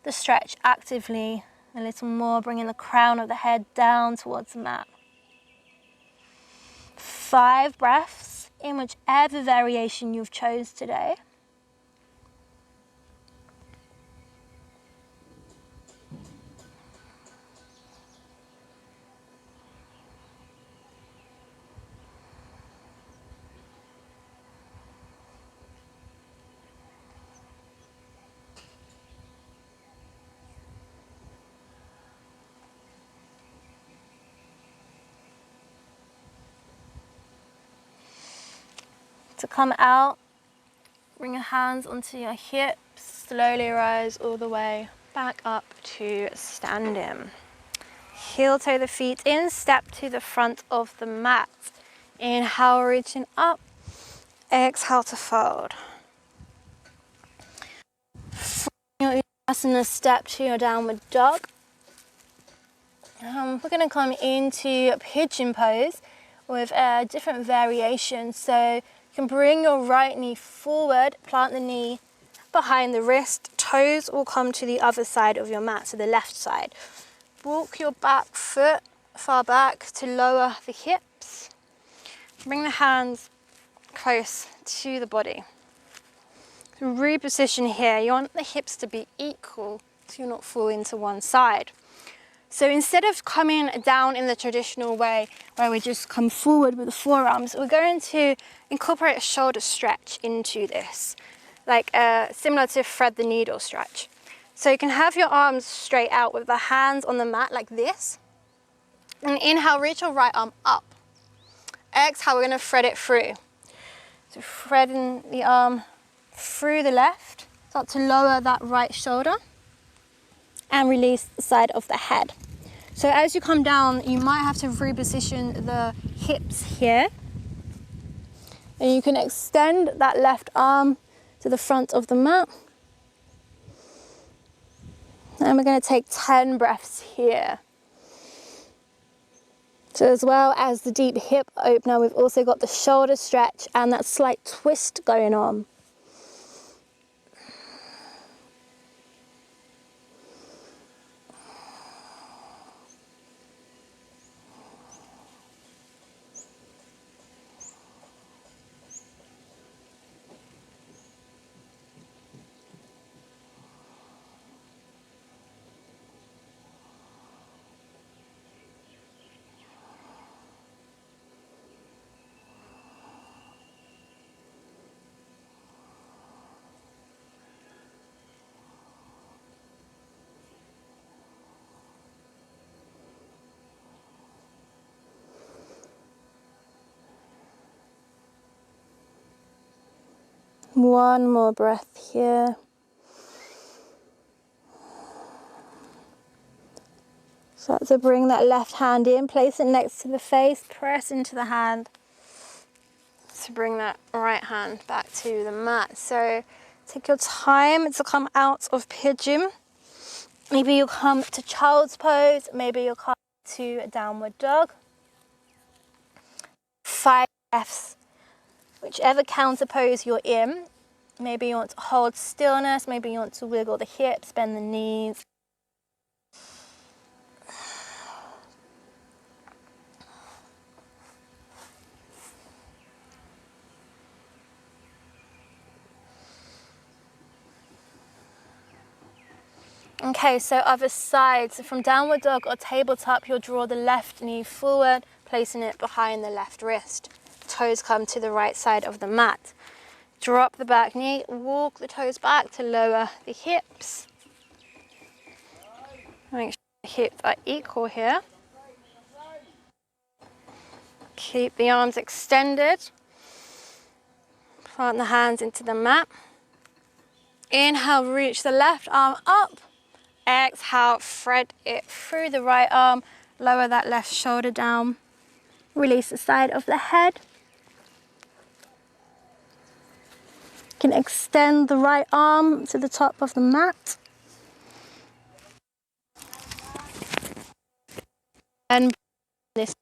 the stretch actively a little more, bringing the crown of the head down towards the mat. 5 breaths in whichever variation you've chose today. to come out. Bring your hands onto your hips. Slowly rise all the way back up to standing. Heel toe the feet in, step to the front of the mat. Inhale, reaching up. Exhale to fold. From your Vinyasa, step to your downward dog. We're going to come into pigeon pose with different variations. So you can bring your right knee forward, plant the knee behind the wrist. Toes will come to the other side of your mat, so the left side. Walk your back foot far back to lower the hips. Bring the hands close to the body. So reposition here. You want the hips to be equal so you're not falling to one side. So instead of coming down in the traditional way where we just come forward with the forearms, we're going to incorporate a shoulder stretch into this, like similar to thread the needle stretch. So you can have your arms straight out with the hands on the mat like this. And inhale, reach your right arm up. Exhale, we're going to thread it through. So threading the arm through the left, start to lower that right shoulder and release the side of the head. So as you come down, you might have to reposition the hips here. And you can extend that left arm to the front of the mat. And we're going to take 10 breaths here. So as well as the deep hip opener, we've also got the shoulder stretch and that slight twist going on. One more breath here. Start to bring that left hand in, place it next to the face, press into the hand to bring that right hand back to the mat. So take your time to come out of pigeon. Maybe you'll come to child's pose, maybe you'll come to a downward dog. 5 breaths, whichever counter pose you're in. Maybe you want to hold stillness, maybe you want to wiggle the hips, bend the knees. Okay, so other side. So from downward dog or tabletop, you'll draw the left knee forward, placing it behind the left wrist. Toes come to the right side of the mat. Drop the back knee, walk the toes back to lower the hips. Make sure the hips are equal here. Keep the arms extended. Plant the hands into the mat. Inhale, reach the left arm up. Exhale, thread it through the right arm. Lower that left shoulder down. Release the side of the head. You can extend the right arm to the top of the mat. And this.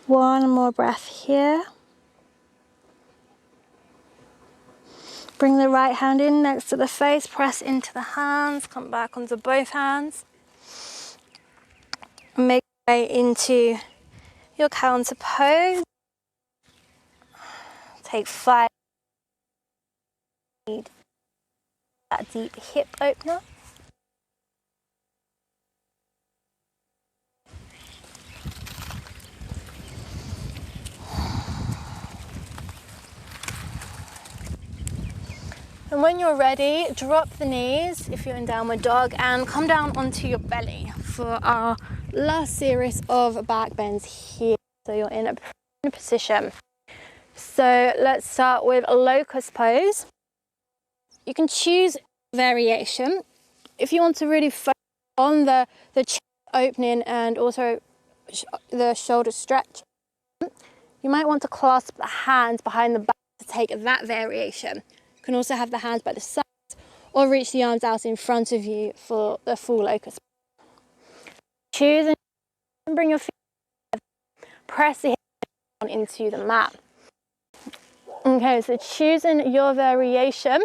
One more breath here. Bring the right hand in next to the face, press into the hands, come back onto both hands. Make your way into your counter pose. Take 5. Need that deep hip opener. And when you're ready, drop the knees if you're in downward dog and come down onto your belly for our last series of back bends here. So you're in a position. So let's start with a locust pose. You can choose variation. If you want to really focus on the chest opening and also the shoulder stretch, you might want to clasp the hands behind the back to take that variation. You can also have the hands by the sides or reach the arms out in front of you for the full locust. Choose and bring your feet together. Press the hips down into the mat. Okay, so choosing your variation.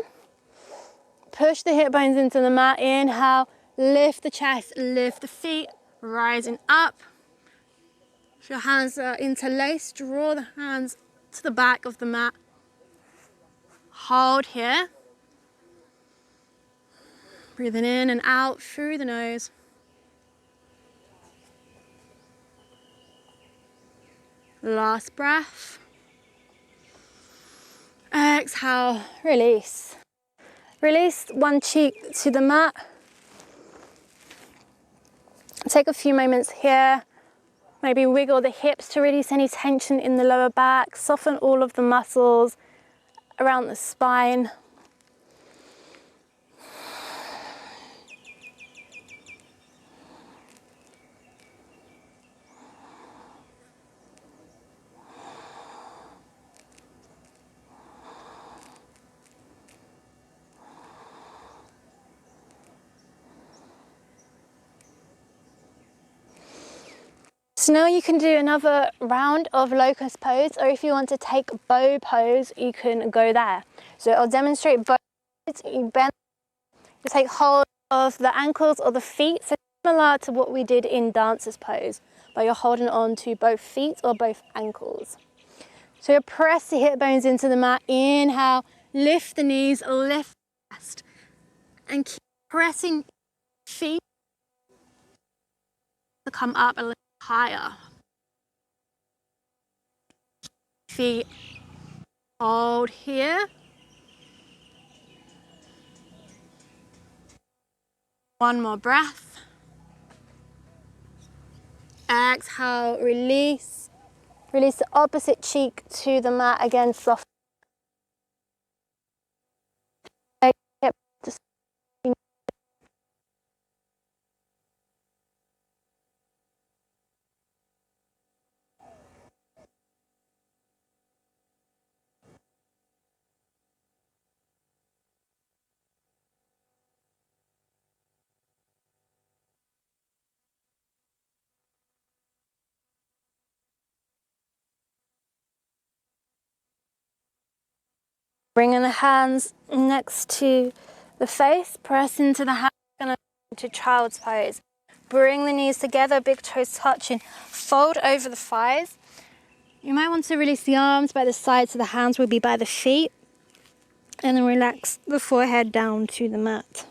Push the hip bones into the mat. Inhale, lift the chest, lift the feet, rising up. If your hands are interlaced, draw the hands to the back of the mat. Hold here. Breathing in and out through the nose. Last breath. Exhale, release. Release one cheek to the mat. Take a few moments here. Maybe wiggle the hips to release any tension in the lower back. Soften all of the muscles around the spine. So now you can do another round of locust pose, or if you want to take bow pose, you can go there. So I'll demonstrate bow pose. You bend, you take hold of the ankles or the feet, so similar to what we did in dancer's pose, but you're holding on to both feet or both ankles. So you press the hip bones into the mat. Inhale, lift the knees, lift the chest, and keep pressing feet to come up a little higher. Feet, hold here. One more breath. Exhale, release. Release the opposite cheek to the mat again, soft. Bringing the hands next to the face, press into the hands and into child's pose. Bring the knees together, big toes touching, fold over the thighs. You might want to release the arms by the sides so the hands will be by the feet, and then relax the forehead down to the mat.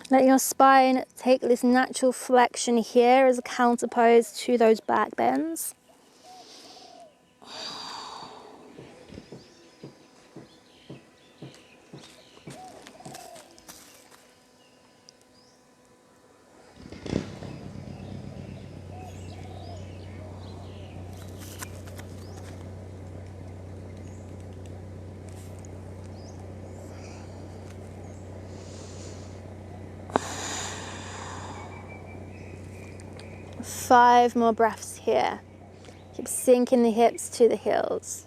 Let your spine take this natural flexion here as a counter pose to those back bends. Five more breaths here. Keep sinking the hips to the heels.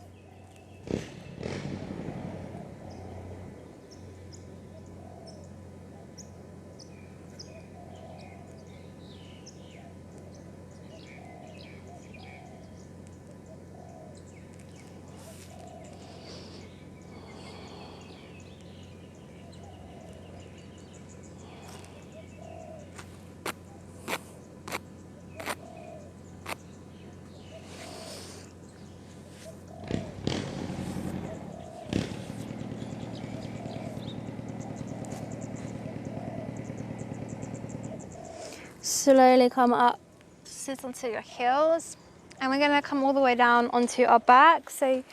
Slowly come up, sit onto your heels, and we're gonna come all the way down onto our back. So you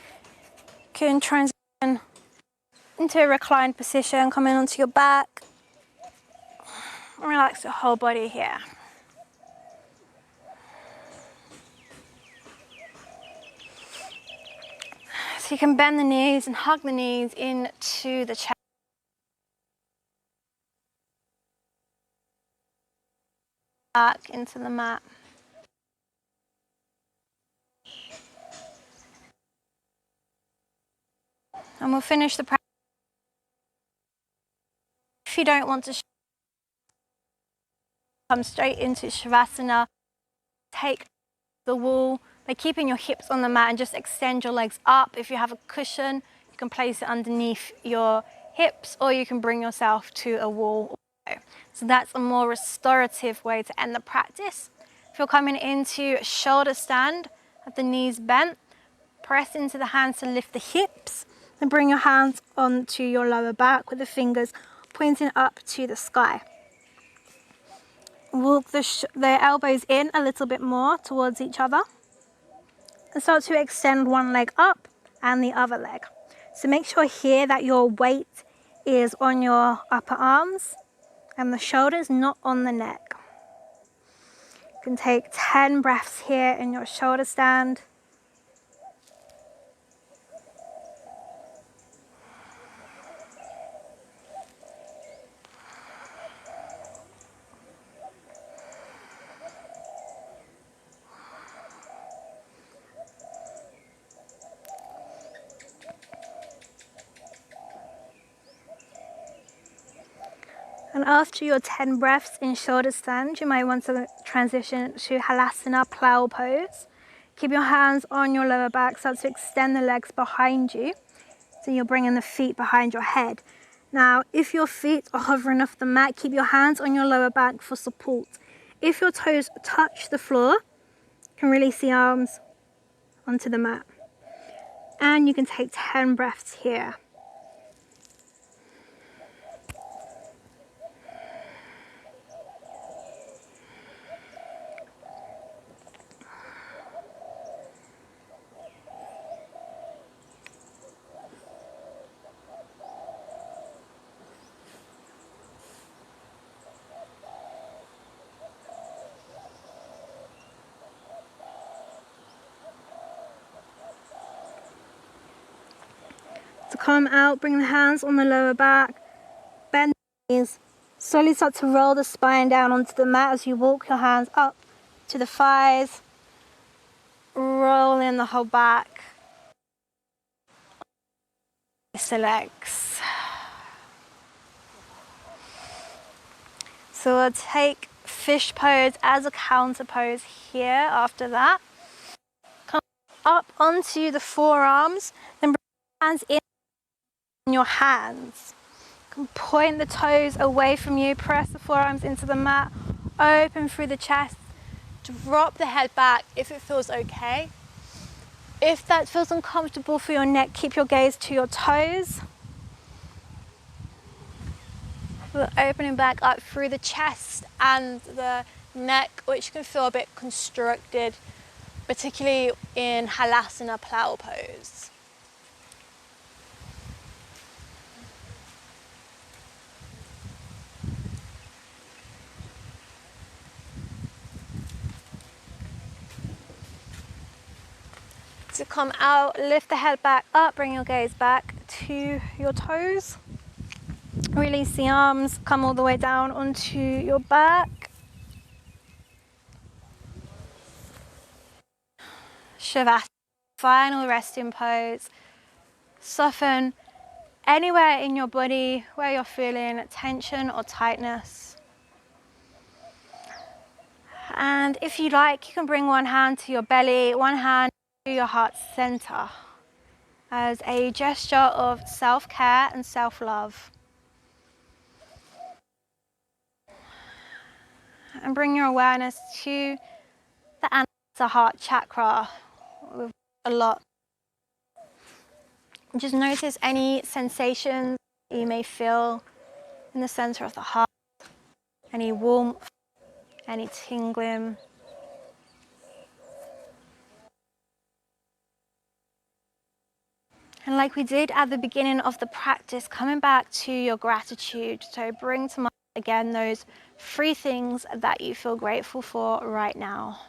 can transition into a reclined position, coming onto your back. Relax your whole body here. So you can bend the knees and hug the knees into the chest. Back into the mat. And we'll finish the practice. If you don't want to come straight into Shavasana, take the wall by keeping your hips on the mat and just extend your legs up. If you have a cushion, you can place it underneath your hips, or you can bring yourself to a wall. So that's a more restorative way to end the practice. If you're coming into shoulder stand, have the knees bent, press into the hands to lift the hips, and bring your hands onto your lower back with the fingers pointing up to the sky. Walk the elbows in a little bit more towards each other and start to extend one leg up and the other leg. So make sure here that your weight is on your upper arms and the shoulders, not on the neck. You can take 10 breaths here in your shoulder stand. And after your 10 breaths in shoulder stand, you might want to transition to Halasana plow pose. Keep your hands on your lower back, start to extend the legs behind you. So you're bringing the feet behind your head. Now, if your feet are hovering off the mat, keep your hands on your lower back for support. If your toes touch the floor, you can release the arms onto the mat. And you can take 10 breaths here. To come out, bring the hands on the lower back, bend the knees, slowly start to roll the spine down onto the mat as you walk your hands up to the thighs, roll in the whole back, the legs. So we'll take fish pose as a counter pose here after that. Come up onto the forearms, then bring your hands in your hands. You can point the toes away from you, press the forearms into the mat, open through the chest, drop the head back if it feels okay. If that feels uncomfortable for your neck, keep your gaze to your toes. We're opening back up through the chest and the neck, which can feel a bit constricted, particularly in Halasana plow pose. To come out, lift the head back up, bring your gaze back to your toes. Release the arms, come all the way down onto your back. Shavasana, final resting pose. Soften anywhere in your body where you're feeling tension or tightness. And if you like, you can bring one hand to your belly, one hand to your heart center as a gesture of self-care and self-love. And bring your awareness to the Anahata heart chakra with a lot. Just notice any sensations you may feel in the center of the heart, any warmth, any tingling. And like we did at the beginning of the practice, coming back to your gratitude. So bring to mind again those 3 things that you feel grateful for right now.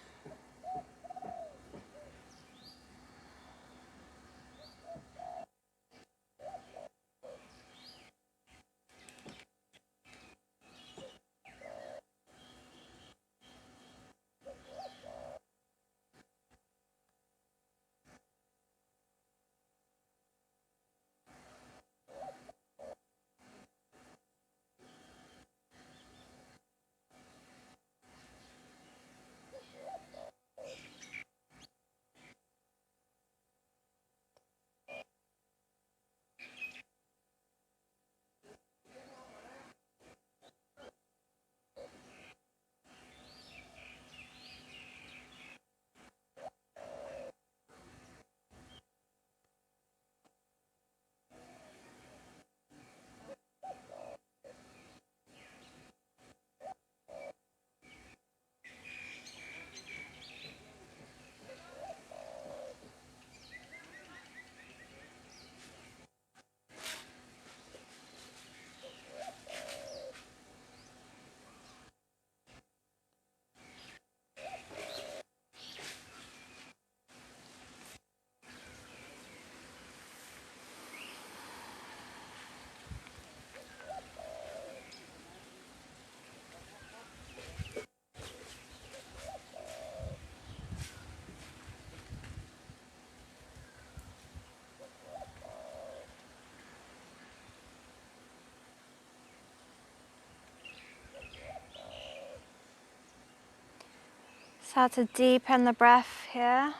Start to deepen the breath here.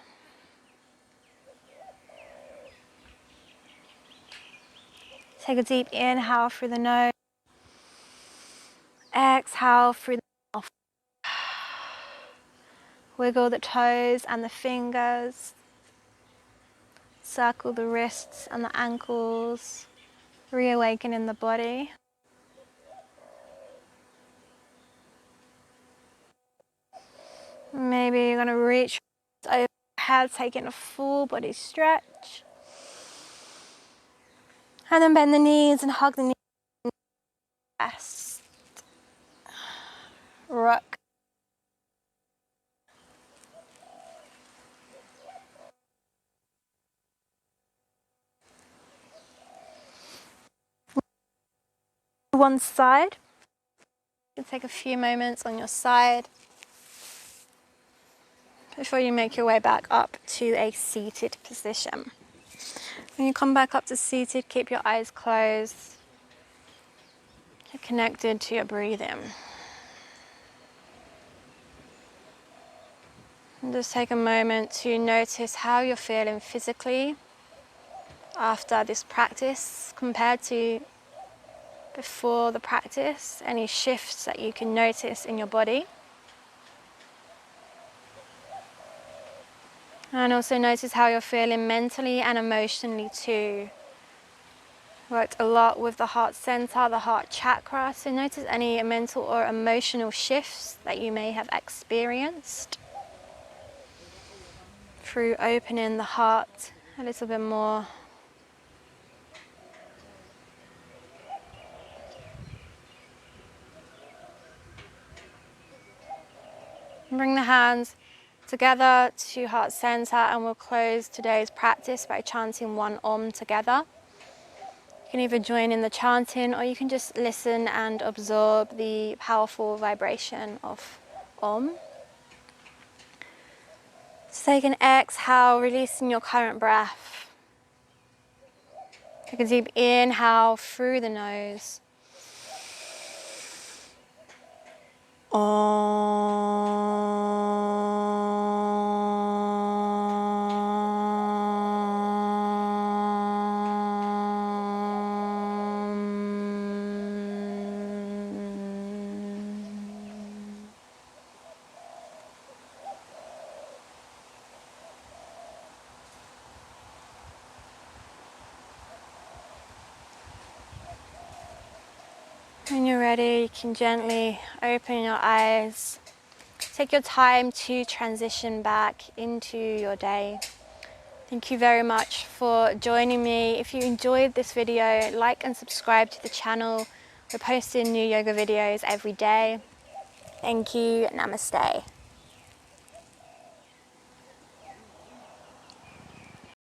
Take a deep inhale through the nose. Exhale through the mouth. Wiggle the toes and the fingers. Circle the wrists and the ankles. Reawaken in the body. Maybe you're going to reach overhead, taking a full body stretch. And then bend the knees and hug the knees. Rest. Rock. One side. You can take a few moments on your side before you make your way back up to a seated position. When you come back up to seated, keep your eyes closed. Get connected to your breathing. And just take a moment to notice how you're feeling physically after this practice compared to before the practice. Any shifts that you can notice in your body. And also notice how you're feeling mentally and emotionally too. Worked a lot with the heart center, the heart chakra. So notice any mental or emotional shifts that you may have experienced through opening the heart a little bit more. Bring the hands together to heart center, and we'll close today's practice by chanting one Om together. You can either join in the chanting or you can just listen and absorb the powerful vibration of Om. So take an exhale, releasing your current breath. Take a deep inhale through the nose. When you're ready, you can gently open your eyes take your time to transition back into your day. Thank you very much for joining me. If you enjoyed this video, like and subscribe to the channel. We're posting new yoga videos every day. Thank you. Namaste.